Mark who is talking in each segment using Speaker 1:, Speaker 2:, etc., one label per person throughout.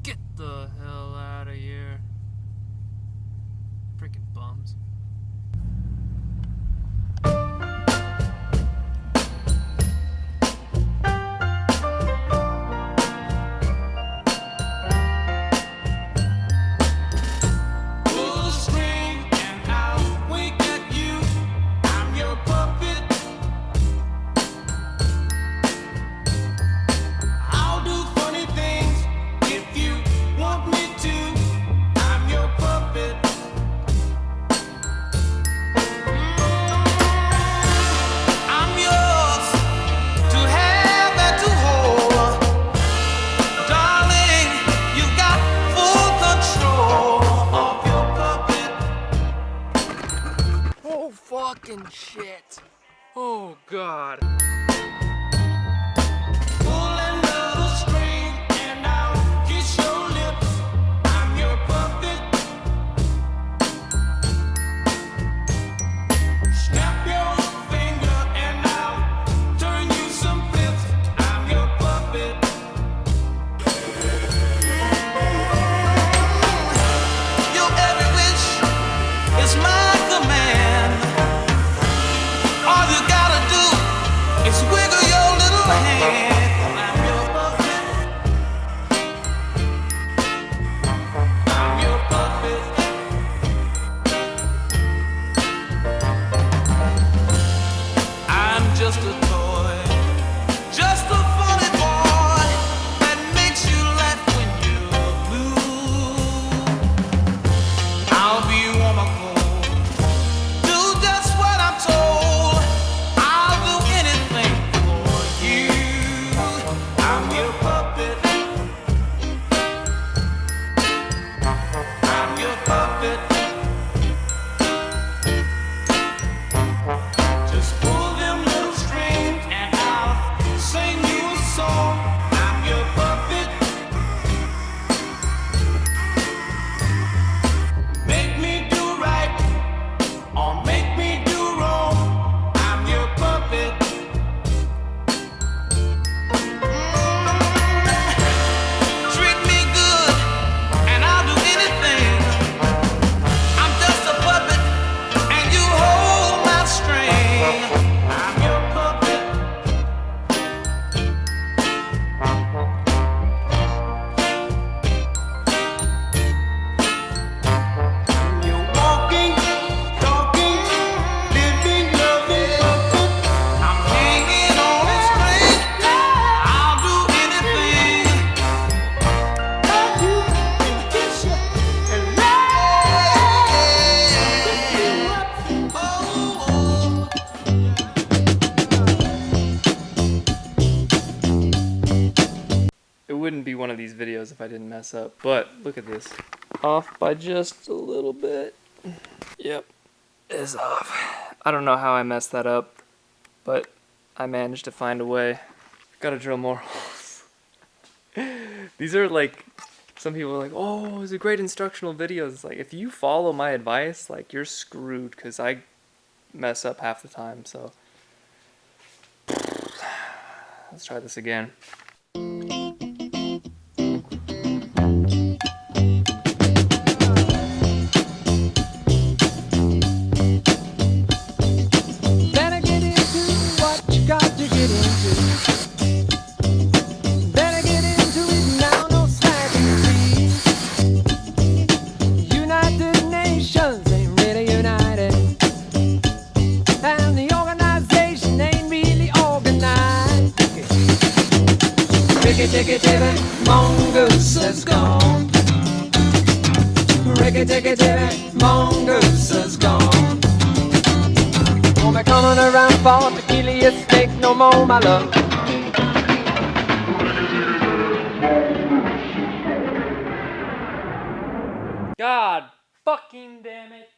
Speaker 1: Get the hell out of here. Freaking bums. Fucking shit. Oh god.
Speaker 2: Just a toy, just a funny boy that makes you laugh when you're blue. I'll be warm or cold, do just what I'm told. I'll do anything for you. I'm your puppet. I'm your puppet. Just pull them little strings and I'll sing you a song. I'm your puppet. Make me do right or make me do wrong. I'm your puppet. Treat me good and I'll do anything. I'm just a puppet and you hold my string. I'm your puppet. You're walking, talking, living, loving puppet. I'm hanging on a string. I'll do anything. Hug you and kiss you and pick you up. Oh.
Speaker 1: It wouldn't be one of these videos if I didn't mess up, but look at this. Off by just a little bit. Yep, it's off. I don't know how I messed that up, but I managed to find a way. Gotta drill more holes. These are like, some people are like, oh, it's a great instructional video. It's like, if you follow my advice, like, you're screwed, because I mess up half the time, so. Let's try this again.
Speaker 3: Better get into what you got to get into. Better get into it now, no slacking free. United Nations ain't really united, and the organization ain't really organized. Ricky-ticky-ticky, mongoose has gone. Ricky-ticky-ticky, mongoose has gone. Won't be coming around for to kill your steak no more, my love.
Speaker 1: God fucking damn it.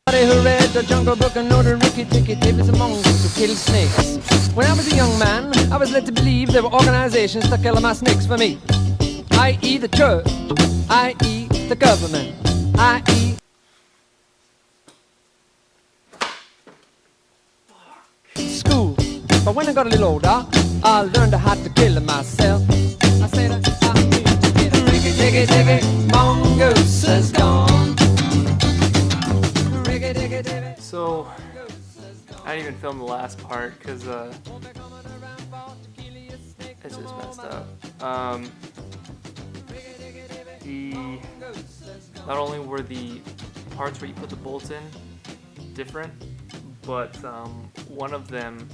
Speaker 3: Somebody who read the Jungle Book and know the Ricky-ticky-tick is a mongoose who kills snakes. When I was a young man, I was led to believe there were organizations to kill my snakes for me. I.e. the church, i.e. the government, i.e. school. But But when I got a little older, I learned how to kill myself. I said, I need to get a ricky, diggy, diggy, mongoose is gone. Ricky, diggy, diggy.
Speaker 1: So, I didn't even film the last part because it's just messed up. Not only were the parts where you put the bolts in different, but one of them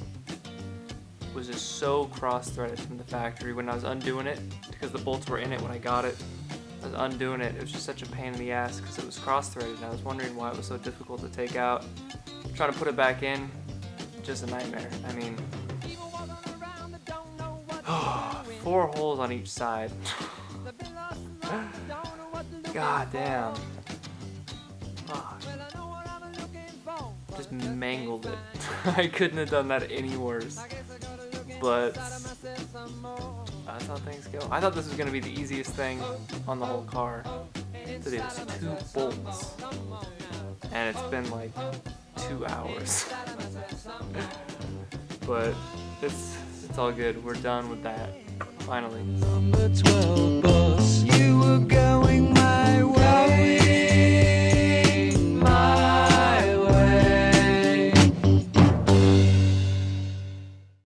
Speaker 1: was just so cross-threaded from the factory when I was undoing it, because the bolts were in it when I got it. I was undoing it. It was just such a pain in the ass because it was cross-threaded, and I was wondering why it was so difficult to take out. Trying to put it back in, just a nightmare. I mean, 4 holes on each side. God damn. Fuck. Just mangled it. I couldn't have done that any worse. But that's how things go. I thought this was going to be the easiest thing on the whole car to do. It's 2 bolts. And it's been like 2 hours. But it's all good. We're done with that. Finally.
Speaker 2: Number 12 bus, you